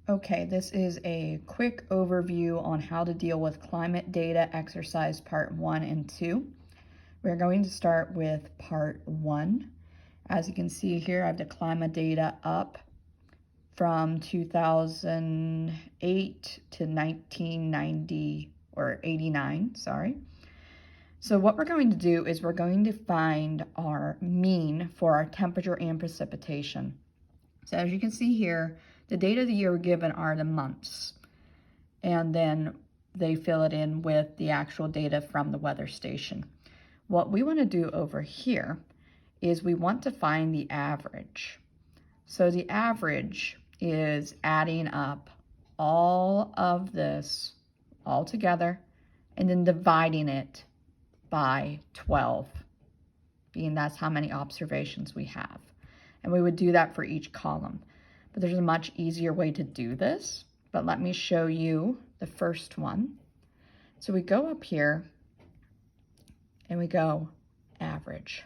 Okay, this is a quick overview on how to deal with climate data exercise part 1 and 2. We're going to start with part 1. As you can see here, I have the climate data up from 2008 to 1990 or 89, sorry. So what we're going to do is we're going to find our mean for our temperature and precipitation. So as you can see here, the data that you're given are the months, and then they fill it in with the actual data from the weather station. What we want to do over here is we want to find the average. So the average is adding up all of this all together and then dividing it by 12, being that's how many observations we have. And we would do that for each column. But there's a much easier way to do this, but let me show you the first one. So we go up here and we go average.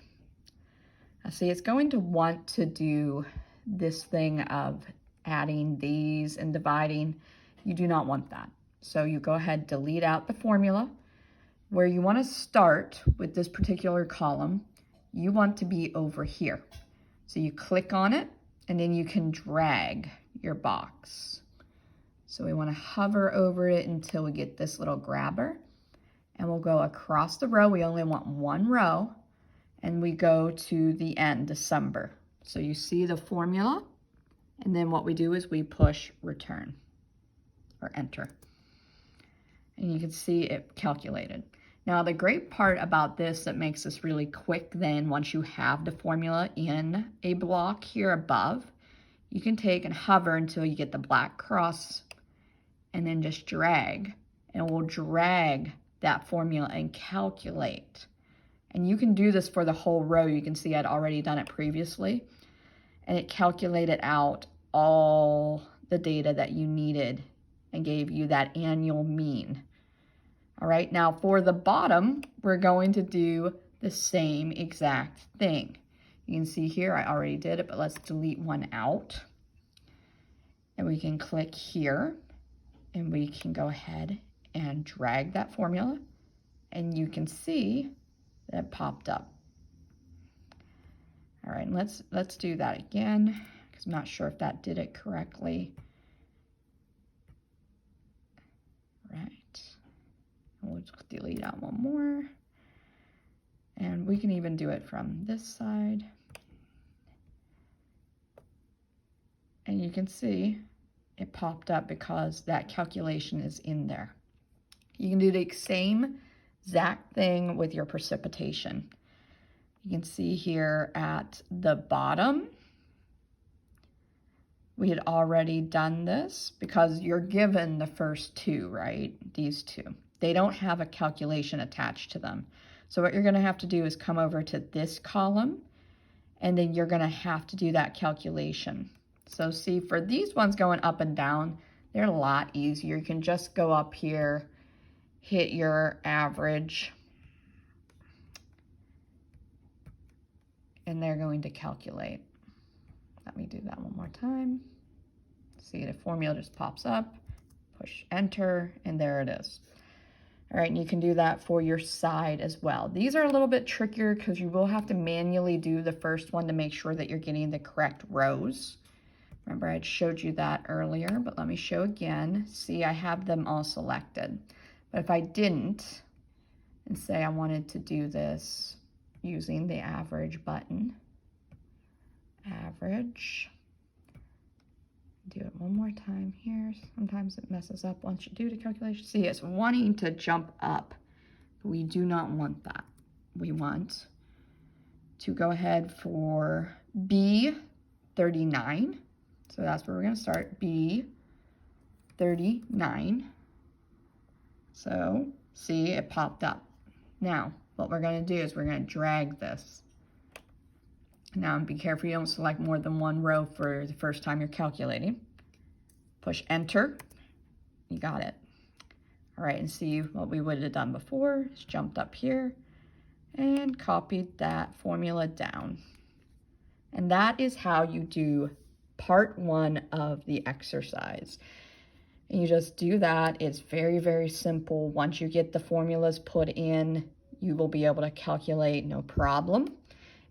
Now see, it's going to want to do this thing of adding these and dividing. You do not want that. So you go ahead, delete out the formula. Where you want to start with this particular column, you want to be over here. So you click on it, and then you can drag your box. So we want to hover over it until we get this little grabber, and we'll go across the row. We only want one row, and we go to the end, December. So you see the formula, and then what we do is we push return or enter. And you can see it calculated. Now, the great part about this that makes this really quick then, once you have the formula in a block here above, you can take and hover until you get the black cross and then just drag. And it will drag that formula and calculate. And you can do this for the whole row. You can see I'd already done it previously. And it calculated out all the data that you needed and gave you that annual mean. All right, now for the bottom, we're going to do the same exact thing. You can see here, I already did it, but let's delete one out. And we can click here, and we can go ahead and drag that formula, and you can see that it popped up. All right, let's do that again, because I'm not sure if that did it correctly. Right. We'll just delete out one more. And we can even do it from this side. And you can see it popped up because that calculation is in there. You can do the same exact thing with your precipitation. You can see here at the bottom, we had already done this because you're given the first two, right? These two. They don't have a calculation attached to them. So what you're going to have to do is come over to this column, and then you're going to have to do that calculation. So see, for these ones going up and down, they're a lot easier. You can just go up here, hit your average, and they're going to calculate. Let me do that one more time. See, the formula just pops up, push enter, and there it is. All right, and you can do that for your side as well. These are a little bit trickier because you will have to manually do the first one to make sure that you're getting the correct rows. Remember, I showed you that earlier, but let me show again. See, I have them all selected. But if I didn't, and say I wanted to do this using the average button, average, do it one more time here. Sometimes it messes up once you do the calculation. See, it's wanting to jump up. We do not want that. We want to go ahead for B39. So that's where we're going to start, B39. So see, it popped up. Now, what we're going to do is we're going to drag this. Now, be careful you don't select more than one row for the first time you're calculating. Push enter. You got it. All right, and see what we would have done before is jumped up here and copied that formula down. And that is how you do part 1 of the exercise. And you just do that. It's very, very simple. Once you get the formulas put in, you will be able to calculate no problem.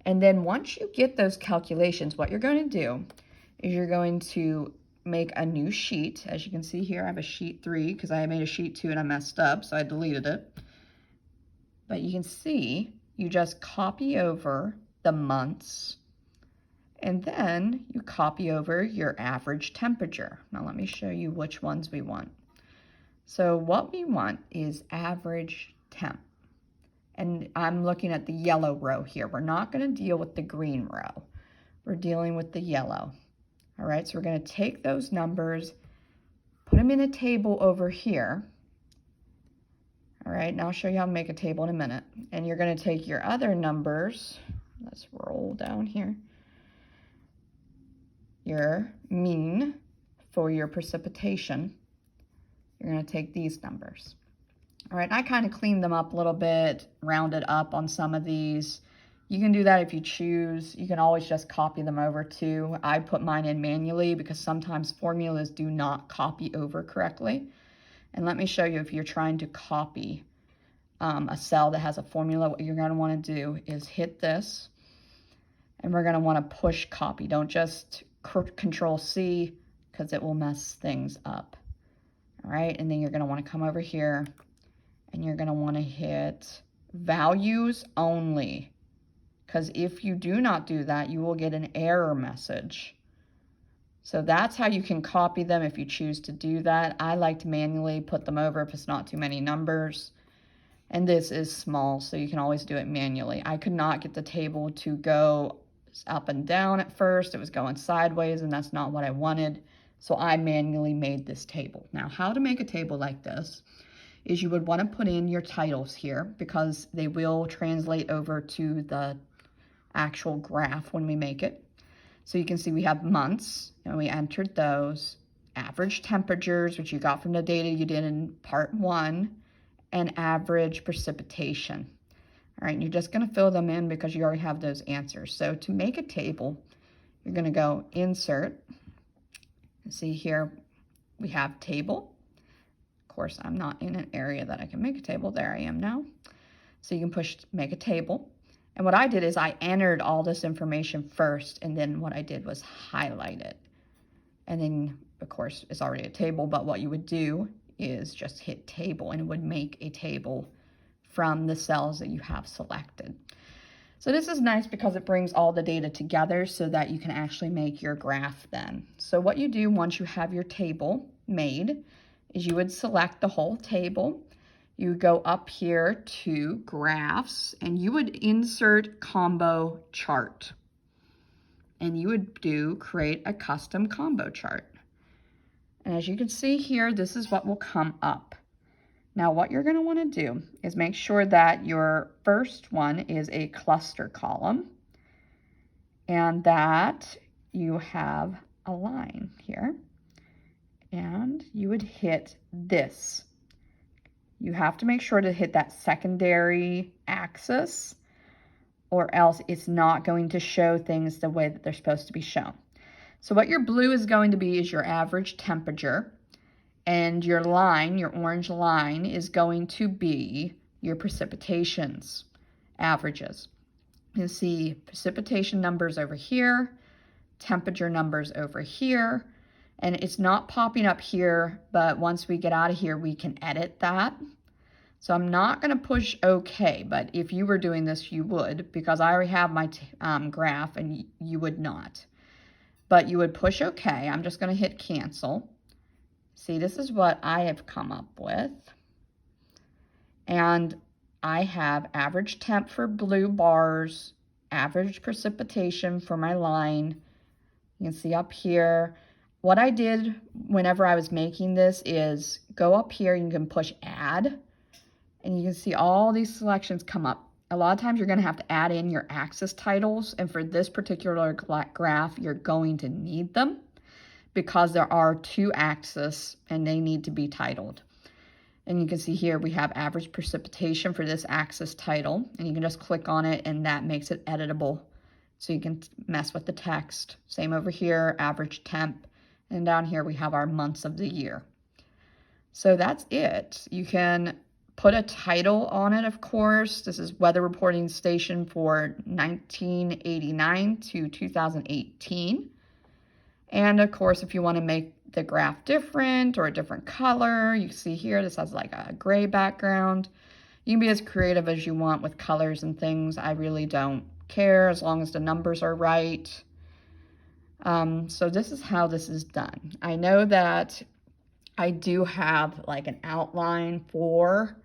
And then once you get those calculations, what you're going to do is you're going to make a new sheet. As you can see here, I have a sheet 3 because I made a sheet 2 and I messed up, so I deleted it. But you can see you just copy over the months, and then you copy over your average temperature. Now let me show you which ones we want. So what we want is average temp. And I'm looking at the yellow row here. We're not going to deal with the green row. We're dealing with the yellow. All right, so we're going to take those numbers, put them in a table over here. All right, now I'll show you how to make a table in a minute. And you're going to take your other numbers. Let's roll down here. Your mean for your precipitation. You're going to take these numbers. All right, I kind of cleaned them up a little bit, rounded up on some of these. You can do that if you choose. You can always just copy them over too. I put mine in manually because sometimes formulas do not copy over correctly. And let me show you, if you're trying to copy a cell that has a formula, what you're going to want to do is hit this, and we're going to want to push copy. Don't just Control C, because it will mess things up. All right, and then you're going to want to come over here, and you're going to want to hit values only, because if you do not do that, you will get an error message. So that's how you can copy them if you choose to do that. I like to manually put them over if it's not too many numbers. And this is small, so you can always do it manually. I could not get the table to go up and down at first. It was going sideways, and that's not what I wanted. So I manually made this table. Now, how to make a table like this is you would want to put in your titles here, because they will translate over to the actual graph when we make it. So you can see we have months, and we entered those, average temperatures, which you got from the data you did in part 1, and average precipitation. All right, and you're just going to fill them in because you already have those answers. So to make a table, you're going to go Insert. See here, we have Table. Of course, I'm not in an area that I can make a table. There I am now. So you can push Make a Table. And what I did is I entered all this information first, and then what I did was highlight it. And then, of course, it's already a table, but what you would do is just hit Table, and it would make a table from the cells that you have selected. So this is nice because it brings all the data together so that you can actually make your graph then. So what you do once you have your table made is you would select the whole table. You go up here to Graphs, and you would insert Combo Chart. And you would do Create a Custom Combo Chart. And as you can see here, this is what will come up. Now what you're going to want to do is make sure that your first one is a cluster column, and that you have a line here, and you would hit this. You have to make sure to hit that secondary axis, or else it's not going to show things the way that they're supposed to be shown. So what your blue is going to be is your average temperature, and your line, your orange line, is going to be your precipitations, averages. You see precipitation numbers over here, temperature numbers over here, and it's not popping up here, but once we get out of here, we can edit that. So I'm not going to push OK, but if you were doing this, you would, because I already have my graph, and you would not. But you would push OK. I'm just going to hit Cancel. See, this is what I have come up with. And I have average temp for blue bars, average precipitation for my line. You can see up here. What I did whenever I was making this is go up here, you can push Add, and you can see all these selections come up. A lot of times you're going to have to add in your axis titles, and for this particular graph, you're going to need them, because there are 2 axes and they need to be titled. And you can see here we have average precipitation for this axis title, and you can just click on it, and that makes it editable So you can mess with the text. Same over here, average temp. And down here we have our months of the year. So that's it. You can put a title on it, of course. This is weather reporting station for 1989 to 2018. And of course, if you want to make the graph different or a different color, you see here, this has like a gray background. You can be as creative as you want with colors and things. I really don't care as long as the numbers are right. So this is how this is done. I know that I do have like an outline for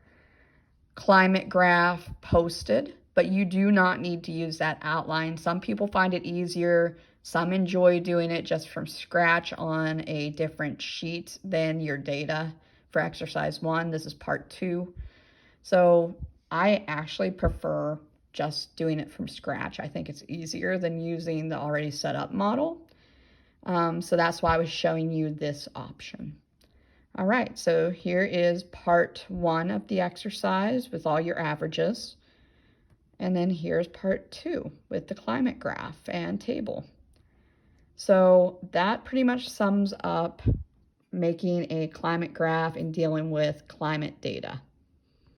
climate graph posted, but you do not need to use that outline. Some people find it easier. Some enjoy doing it just from scratch on a different sheet than your data for exercise 1. This is part 2. So I actually prefer just doing it from scratch. I think it's easier than using the already set up model. So that's why I was showing you this option. All right, so here is part 1 of the exercise with all your averages. And then here's part 2 with the climate graph and table. So that pretty much sums up making a climate graph and dealing with climate data.